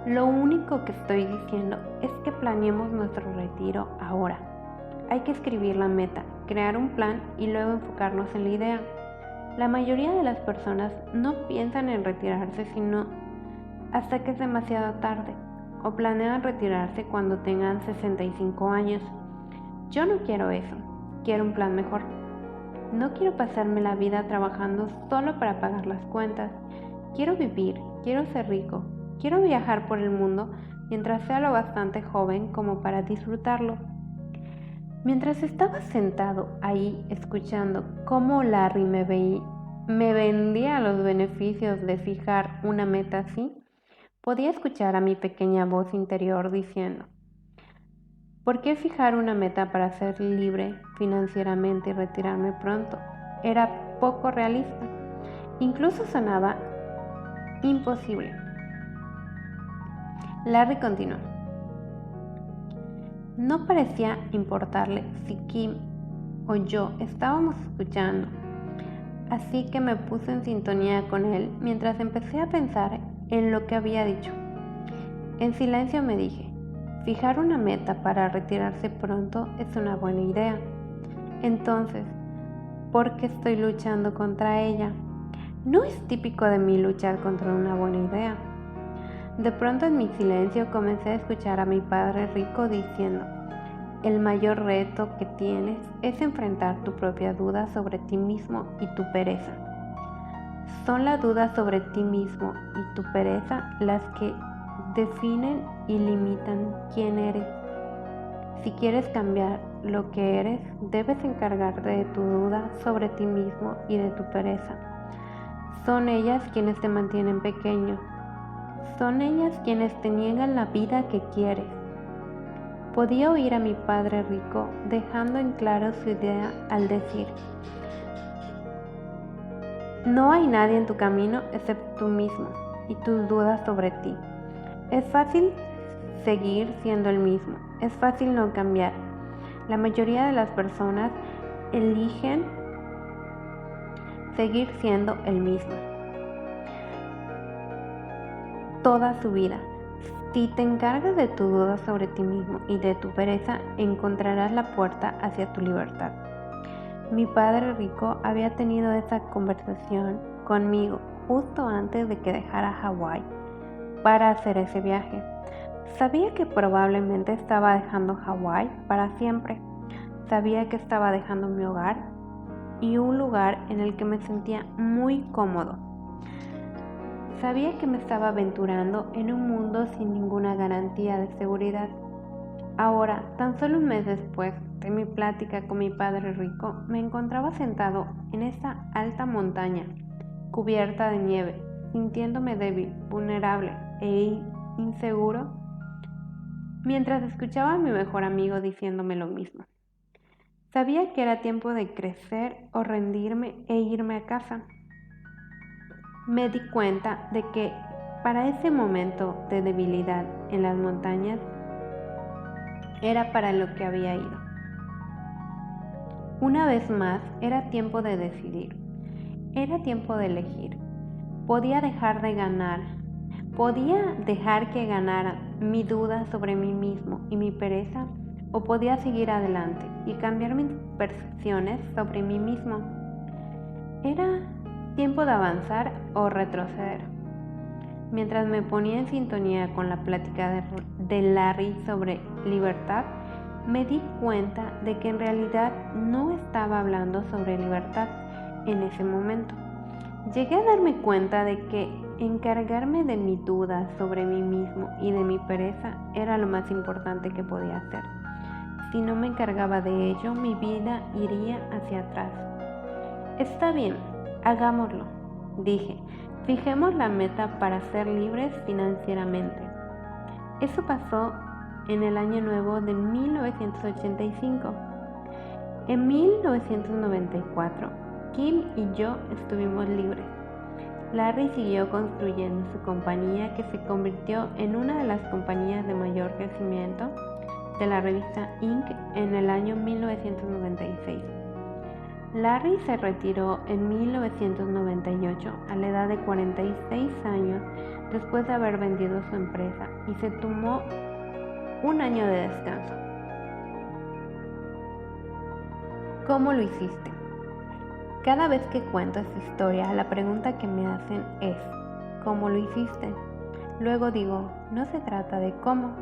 Lo único que estoy diciendo es que planeemos nuestro retiro ahora. Hay que escribir la meta, crear un plan y luego enfocarnos en la idea. La mayoría de las personas no piensan en retirarse sino hasta que es demasiado tarde, o planean retirarse cuando tengan 65 años. Yo no quiero eso, quiero un plan mejor. No quiero pasarme la vida trabajando solo para pagar las cuentas. Quiero vivir, quiero ser rico, quiero viajar por el mundo mientras sea lo bastante joven como para disfrutarlo. Mientras estaba sentado ahí escuchando cómo Larry me vendía los beneficios de fijar una meta así, podía escuchar a mi pequeña voz interior diciendo: ¿por qué fijar una meta para ser libre financieramente y retirarme pronto? Era poco realista. Incluso sonaba imposible. Larry continuó. No parecía importarle si Kim o yo estábamos escuchando, así que me puse en sintonía con él mientras empecé a pensar en lo que había dicho. En silencio me dije: fijar una meta para retirarse pronto es una buena idea. Entonces, ¿por qué estoy luchando contra ella? No es típico de mí luchar contra una buena idea. De pronto en mi silencio comencé a escuchar a mi padre rico diciendo: el mayor reto que tienes es enfrentar tu propia duda sobre ti mismo y tu pereza. Son la duda sobre ti mismo y tu pereza las que definen y limitan quién eres. Si quieres cambiar lo que eres, debes encargarte de tu duda sobre ti mismo y de tu pereza. Son ellas quienes te mantienen pequeño. Son ellas quienes te niegan la vida que quieres. Podía oír a mi padre rico dejando en claro su idea al decir: no hay nadie en tu camino excepto tú mismo y tus dudas sobre ti. Es fácil seguir siendo el mismo, es fácil no cambiar. La mayoría de las personas eligen seguir siendo el mismo toda su vida. Si te encargas de tu duda sobre ti mismo y de tu pereza, encontrarás la puerta hacia tu libertad. Mi padre rico había tenido esa conversación conmigo justo antes de que dejara Hawái para hacer ese viaje. Sabía que probablemente estaba dejando Hawái para siempre. Sabía que estaba dejando mi hogar y un lugar en el que me sentía muy cómodo. Sabía que me estaba aventurando en un mundo sin ninguna garantía de seguridad. Ahora, tan solo un mes después de mi plática con mi padre rico, me encontraba sentado en esa alta montaña, cubierta de nieve, sintiéndome débil, vulnerable e inseguro, mientras escuchaba a mi mejor amigo diciéndome lo mismo. Sabía que era tiempo de crecer o rendirme e irme a casa. Me di cuenta de que para ese momento de debilidad en las montañas era para lo que había ido. Una vez más, era tiempo de decidir. Era tiempo de elegir. Podía dejar que ganara mi duda sobre mí mismo y mi pereza, o podía seguir adelante y cambiar mis percepciones sobre mí mismo. Era tiempo de avanzar o retroceder. Mientras me ponía en sintonía con la plática de Larry sobre libertad, me di cuenta de que en realidad no estaba hablando sobre libertad en ese momento. Llegué a darme cuenta de que encargarme de mi duda sobre mí mismo y de mi pereza era lo más importante que podía hacer. Si no me encargaba de ello, mi vida iría hacia atrás. Está bien, hagámoslo, dije. Fijemos la meta para ser libres financieramente. Eso pasó en el año nuevo de 1985. En 1994, Kim y yo estuvimos libres. Larry siguió construyendo su compañía, que se convirtió en una de las compañías de mayor crecimiento de la revista Inc. en el año 1996. Larry se retiró en 1998 a la edad de 46 años después de haber vendido su empresa y se tomó un año de descanso. ¿Cómo lo hiciste? Cada vez que cuento esta historia, la pregunta que me hacen es: ¿cómo lo hiciste? Luego digo, no se trata de cómo,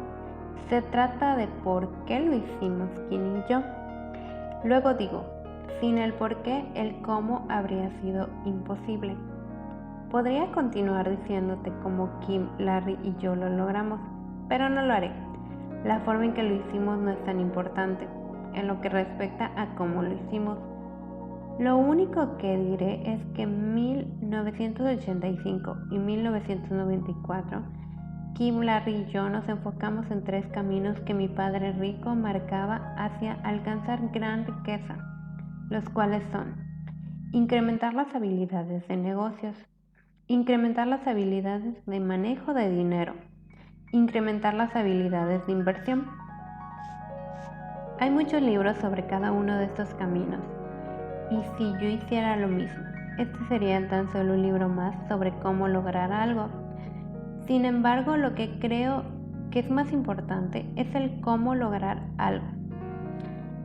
se trata de por qué lo hicimos Kim y yo. Luego digo, sin el por qué, el cómo habría sido imposible. Podría continuar diciéndote cómo Kim, Larry y yo lo logramos, pero no lo haré. La forma en que lo hicimos no es tan importante en lo que respecta a cómo lo hicimos. Lo único que diré es que en 1985 y 1994, Kim, Larry y yo nos enfocamos en 3 caminos que mi padre rico marcaba hacia alcanzar gran riqueza, los cuales son: incrementar las habilidades de negocios, incrementar las habilidades de manejo de dinero, incrementar las habilidades de inversión. Hay muchos libros sobre cada uno de estos caminos, y si yo hiciera lo mismo, este sería tan solo un libro más sobre cómo lograr algo. Sin embargo, lo que creo que es más importante es el cómo lograr algo.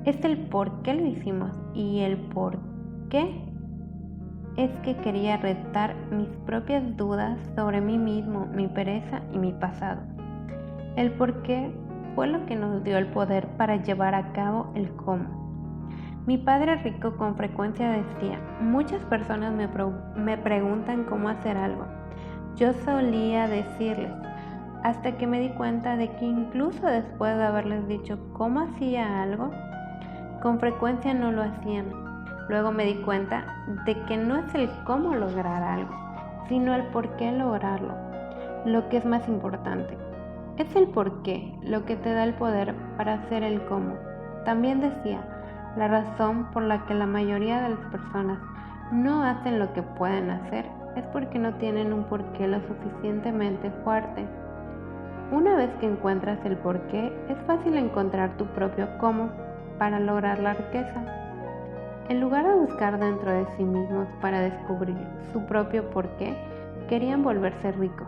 Es el por qué lo hicimos, y el por qué es que quería retar mis propias dudas sobre mí mismo, mi pereza y mi pasado. El por qué fue lo que nos dio el poder para llevar a cabo el cómo. Mi padre rico con frecuencia decía: muchas personas me preguntan cómo hacer algo. Yo solía decirles, hasta que me di cuenta de que incluso después de haberles dicho cómo hacía algo, Con frecuencia no lo hacían. Luego me di cuenta de que no es el cómo lograr algo, sino el por qué lograrlo, lo que es más importante. Es el por qué lo que te da el poder para hacer el cómo. También decía, la razón por la que la mayoría de las personas no hacen lo que pueden hacer es porque no tienen un porqué lo suficientemente fuerte. Una vez que encuentras el porqué, es fácil encontrar tu propio cómo para lograr la riqueza. En lugar de buscar dentro de sí mismos para descubrir su propio porqué, querían volverse ricos.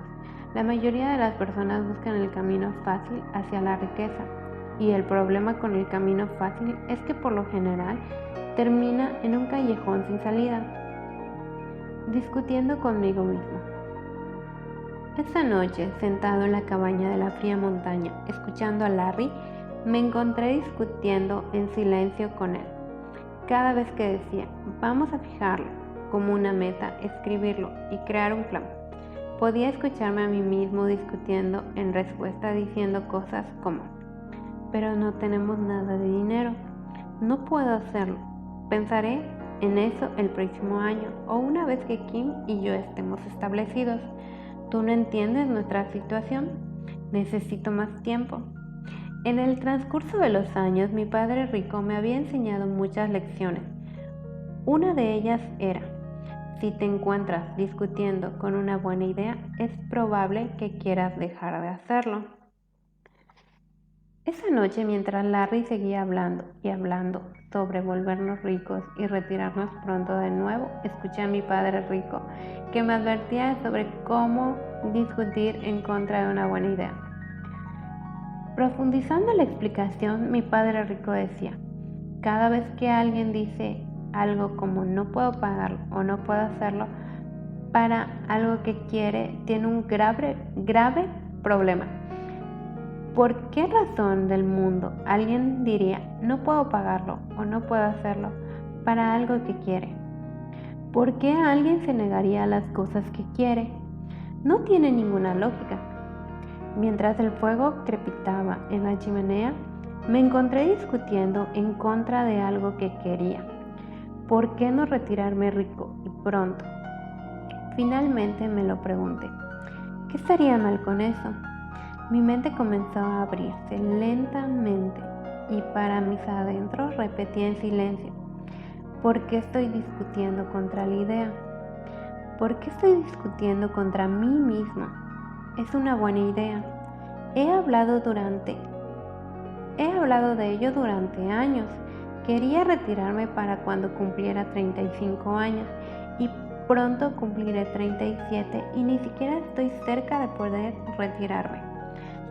La mayoría de las personas buscan el camino fácil hacia la riqueza, y el problema con el camino fácil es que por lo general termina en un callejón sin salida, discutiendo conmigo mismo. Esa noche, sentado en la cabaña de la fría montaña, escuchando a Larry, me encontré discutiendo en silencio con él. Cada vez que decía, vamos a fijarlo como una meta, escribirlo y crear un plan, podía escucharme a mí mismo discutiendo en respuesta, diciendo cosas como, pero no tenemos nada de dinero, no puedo hacerlo, pensaré en eso el próximo año o una vez que Kim y yo estemos establecidos. Tú no entiendes nuestra situación, necesito más tiempo. En el transcurso de los años, mi padre rico me había enseñado muchas lecciones. Una de ellas era, si te encuentras discutiendo con una buena idea, es probable que quieras dejar de hacerlo. Esa noche, mientras Larry seguía hablando y hablando sobre volvernos ricos y retirarnos pronto de nuevo, escuché a mi padre rico que me advertía sobre cómo discutir en contra de una buena idea. Profundizando en la explicación, mi padre rico decía, cada vez que alguien dice algo como no puedo pagarlo o no puedo hacerlo para algo que quiere, tiene un grave problema. ¿Por qué razón del mundo alguien diría no puedo pagarlo o no puedo hacerlo para algo que quiere? ¿Por qué alguien se negaría a las cosas que quiere? No tiene ninguna lógica. Mientras el fuego crepitaba en la chimenea, me encontré discutiendo en contra de algo que quería. ¿Por qué no retirarme rico y pronto? Finalmente me lo pregunté. ¿Qué estaría mal con eso? Mi mente comenzó a abrirse lentamente y para mis adentros repetía en silencio, ¿por qué estoy discutiendo contra la idea? ¿Por qué estoy discutiendo contra mí mismo? Es una buena idea. He hablado de ello durante años. Quería retirarme para cuando cumpliera 35 años y pronto cumpliré 37 y ni siquiera estoy cerca de poder retirarme.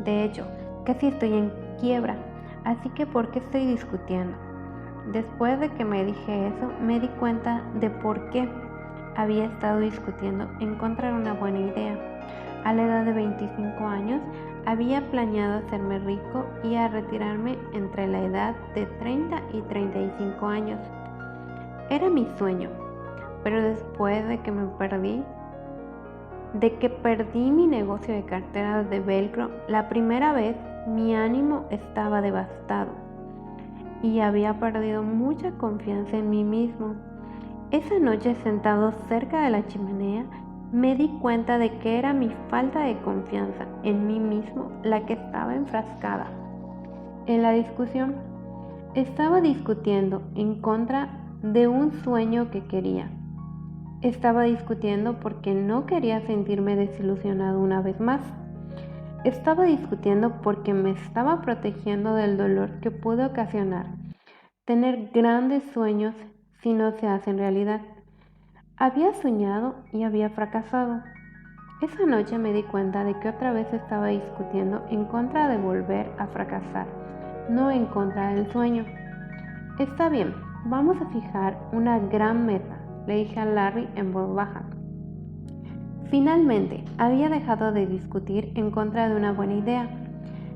De hecho, casi estoy en quiebra, así que ¿por qué estoy discutiendo? Después de que me dije eso, me di cuenta de por qué había estado discutiendo en contra de una buena idea. A la edad de 25 años, había planeado hacerme rico y a retirarme entre la edad de 30 y 35 años. Era mi sueño, pero después de que perdí mi negocio de carteras de velcro, la primera vez mi ánimo estaba devastado y había perdido mucha confianza en mí mismo. Esa noche, sentado cerca de la chimenea, me di cuenta de que era mi falta de confianza en mí mismo la que estaba enfrascada en la discusión. Estaba discutiendo en contra de un sueño que quería. Estaba discutiendo porque no quería sentirme desilusionado una vez más. Estaba discutiendo porque me estaba protegiendo del dolor que puede ocasionar tener grandes sueños si no se hacen realidad. Había soñado y había fracasado. Esa noche me di cuenta de que otra vez estaba discutiendo en contra de volver a fracasar, no en contra del sueño. Está bien, vamos a fijar una gran meta, le dije a Larry en voz baja. Finalmente, había dejado de discutir en contra de una buena idea.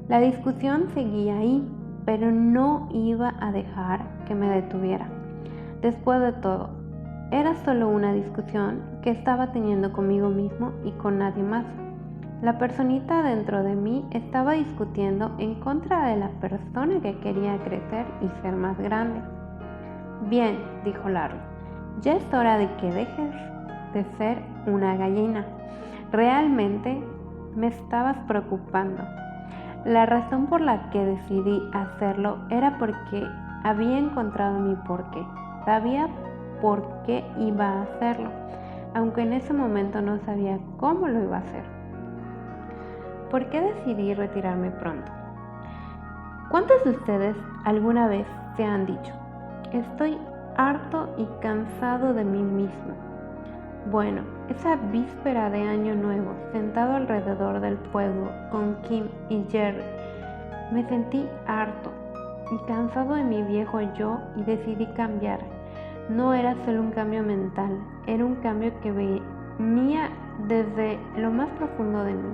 La discusión seguía ahí, pero no iba a dejar que me detuviera. Después de todo, era solo una discusión que estaba teniendo conmigo mismo y con nadie más. La personita dentro de mí estaba discutiendo en contra de la persona que quería crecer y ser más grande. Bien, dijo Larry, ya es hora de que dejes de ser una gallina. Realmente me estabas preocupando. La razón por la que decidí hacerlo era porque había encontrado mi porqué. Sabía por qué iba a hacerlo, aunque en ese momento no sabía cómo lo iba a hacer. ¿Por qué decidí retirarme pronto? ¿Cuántos de ustedes alguna vez se han dicho, estoy harto y cansado de mí mismo? Bueno, esa víspera de Año Nuevo, sentado alrededor del fuego con Kim y Jerry, me sentí harto y cansado de mi viejo yo y decidí cambiar. No era solo un cambio mental, era un cambio que venía desde lo más profundo de mí.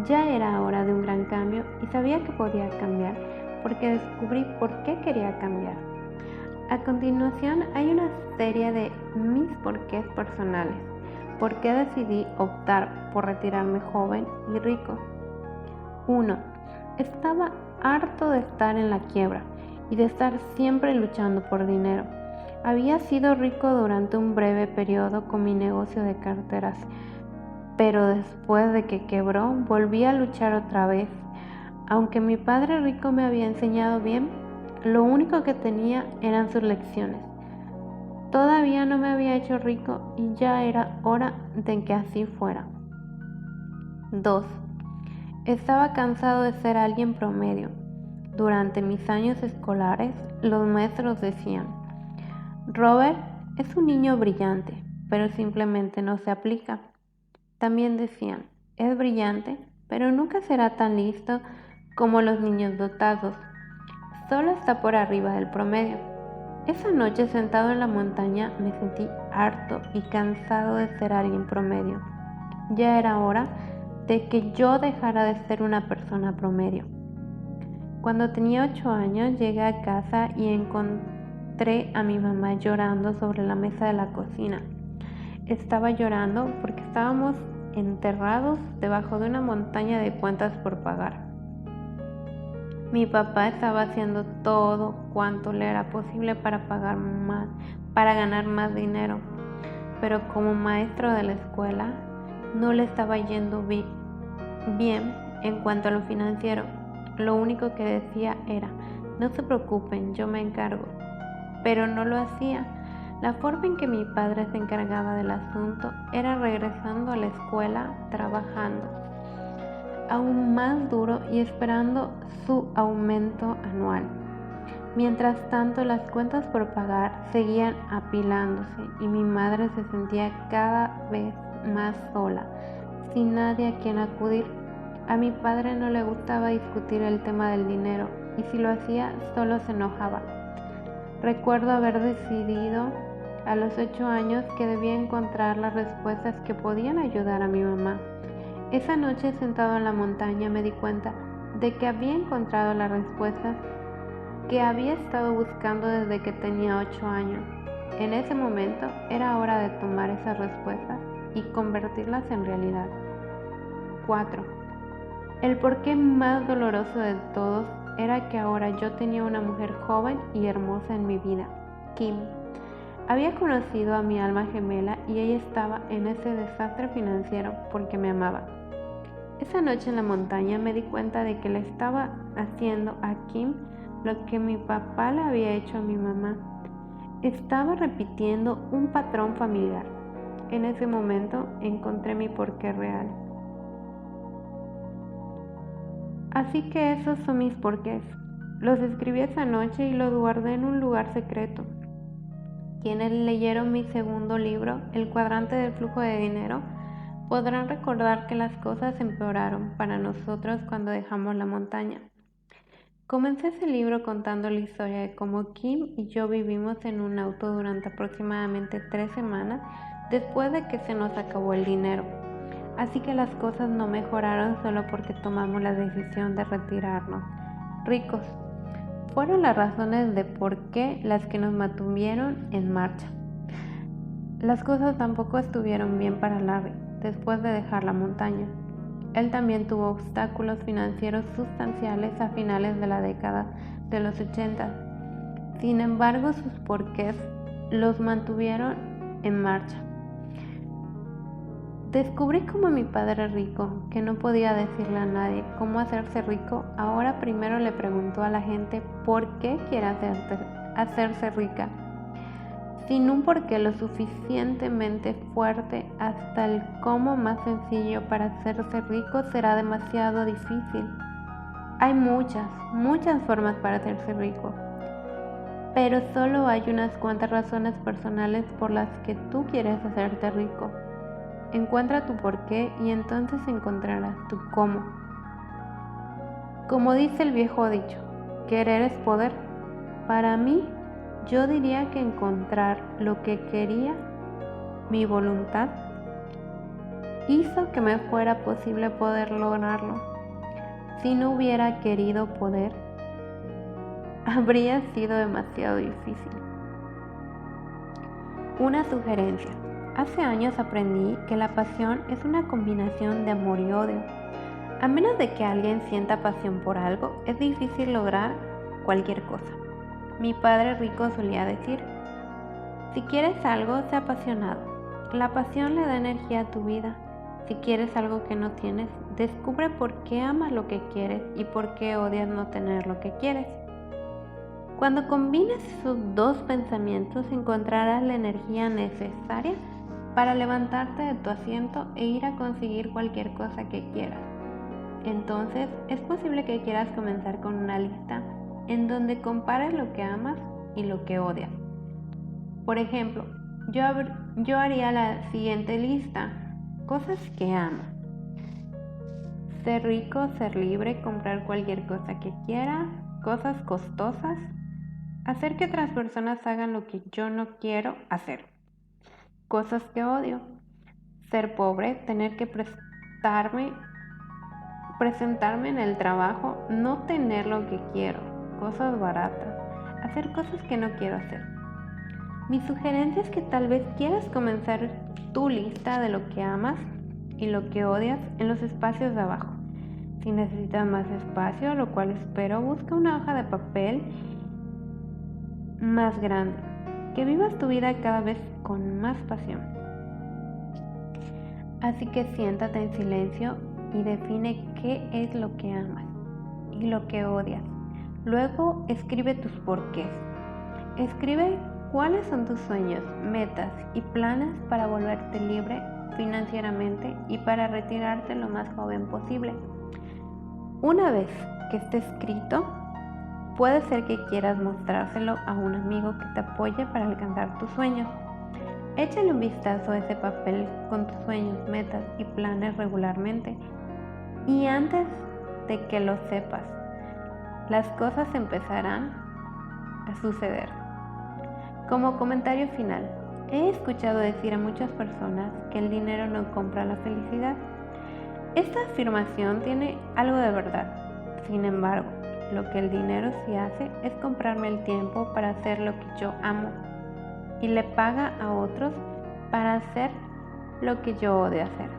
Ya era hora de un gran cambio y sabía que podía cambiar porque descubrí por qué quería cambiar. A continuación hay una serie de mis porqués personales. ¿Por qué decidí optar por retirarme joven y rico? 1. Estaba harto de estar en la quiebra y de estar siempre luchando por dinero. Había sido rico durante un breve periodo con mi negocio de carteras, pero después de que quebró, volví a luchar otra vez. Aunque mi padre rico me había enseñado bien, lo único que tenía eran sus lecciones. Todavía no me había hecho rico y ya era hora de que así fuera. 2. Estaba cansado de ser alguien promedio. Durante mis años escolares, los maestros decían, Robert es un niño brillante, pero simplemente no se aplica. También decían, es brillante, pero nunca será tan listo como los niños dotados. Solo está por arriba del promedio. Esa noche, sentado en la montaña, me sentí harto y cansado de ser alguien promedio. Ya era hora de que yo dejara de ser una persona promedio. Cuando tenía 8 años, llegué a casa y encontré a mi mamá llorando sobre la mesa de la cocina. Estaba llorando porque estábamos enterrados debajo de una montaña de cuentas por pagar. Mi papá estaba haciendo todo cuanto le era posible para ganar más dinero, pero como maestro de la escuela no le estaba yendo bien en cuanto a lo financiero. Lo único que decía era, no se preocupen, yo me encargo, pero no lo hacía. La forma en que mi padre se encargaba del asunto era regresando a la escuela, trabajando aún más duro y esperando su aumento anual. Mientras tanto, las cuentas por pagar seguían apilándose y mi madre se sentía cada vez más sola, sin nadie a quien acudir. A mi padre no le gustaba discutir el tema del dinero y si lo hacía, solo se enojaba. Recuerdo haber decidido a los 8 años que debía encontrar las respuestas que podían ayudar a mi mamá. Esa noche, sentado en la montaña, me di cuenta de que había encontrado la respuesta que había estado buscando desde que tenía 8 años. En ese momento era hora de tomar esas respuestas y convertirlas en realidad. 4. El porqué más doloroso de todos era que ahora yo tenía una mujer joven y hermosa en mi vida, Kim. Había conocido a mi alma gemela y ella estaba en ese desastre financiero porque me amaba. Esa noche en la montaña me di cuenta de que le estaba haciendo a Kim lo que mi papá le había hecho a mi mamá. Estaba repitiendo un patrón familiar. En ese momento encontré mi porqué real. Así que esos son mis porqués. Los escribí esa noche y los guardé en un lugar secreto. Quienes leyeron mi segundo libro, El cuadrante del flujo de dinero, podrán recordar que las cosas empeoraron para nosotros cuando dejamos la montaña. Comencé ese libro contando la historia de cómo Kim y yo vivimos en un auto durante aproximadamente 3 semanas después de que se nos acabó el dinero. Así que las cosas no mejoraron solo porque tomamos la decisión de retirarnos ricos. Fueron las razones de por qué las que nos mantuvieron en marcha. Las cosas tampoco estuvieron bien para Larry después de dejar la montaña. él también tuvo obstáculos financieros sustanciales a finales de la década de los 80. Sin embargo, sus porqués los mantuvieron en marcha. Descubrí cómo mi padre rico, que no podía decirle a nadie cómo hacerse rico, ahora primero le preguntó a la gente por qué quiere hacerse rica, sin un porqué lo suficientemente fuerte. Hasta el cómo más sencillo para hacerse rico será demasiado difícil. Hay muchas formas para hacerse rico, pero solo hay unas cuantas razones personales por las que tú quieres hacerte rico. Encuentra tu porqué y entonces encontrarás tu cómo. Como dice el viejo dicho, querer es poder. Para mí, yo diría que encontrar lo que quería, mi voluntad, hizo que me fuera posible poder lograrlo. Si no hubiera querido poder, habría sido demasiado difícil. Una sugerencia. Hace años aprendí que la pasión es una combinación de amor y odio. A menos de que alguien sienta pasión por algo, es difícil lograr cualquier cosa. Mi padre rico solía decir, si quieres algo, sé apasionado. La pasión le da energía a tu vida. Si quieres algo que no tienes, descubre por qué amas lo que quieres y por qué odias no tener lo que quieres. Cuando combines esos dos pensamientos, encontrarás la energía necesaria para levantarte de tu asiento e ir a conseguir cualquier cosa que quieras. Entonces, es posible que quieras comenzar con una lista en donde compares lo que amas y lo que odias. Por ejemplo, yo haría la siguiente lista: cosas que amo: ser rico, ser libre, comprar cualquier cosa que quiera, cosas costosas, hacer que otras personas hagan lo que yo no quiero hacer. Cosas que odio: ser pobre, tener que presentarme en el trabajo, no tener lo que quiero, cosas baratas, hacer cosas que no quiero hacer. Mi sugerencia es que tal vez quieras comenzar tu lista de lo que amas y lo que odias en los espacios de abajo. Si necesitas más espacio, lo cual espero, busca una hoja de papel más grande. Que vivas tu vida cada vez con más pasión. Así que siéntate en silencio y define qué es lo que amas y lo que odias. Luego escribe tus porqués. Escribe cuáles son tus sueños, metas y planes para volverte libre financieramente y para retirarte lo más joven posible. Una vez que esté escrito, puede ser que quieras mostrárselo a un amigo que te apoye para alcanzar tus sueños. Échale un vistazo a ese papel con tus sueños, metas y planes regularmente. Y antes de que lo sepas, las cosas empezarán a suceder. Como comentario final, he escuchado decir a muchas personas que el dinero no compra la felicidad. Esta afirmación tiene algo de verdad. Sin embargo, lo que el dinero sí hace es comprarme el tiempo para hacer lo que yo amo y le paga a otros para hacer lo que yo odio hacer.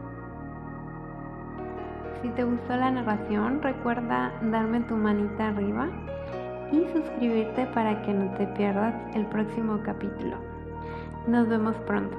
Si te gustó la narración, recuerda darme tu manita arriba y suscribirte para que no te pierdas el próximo capítulo. Nos vemos pronto.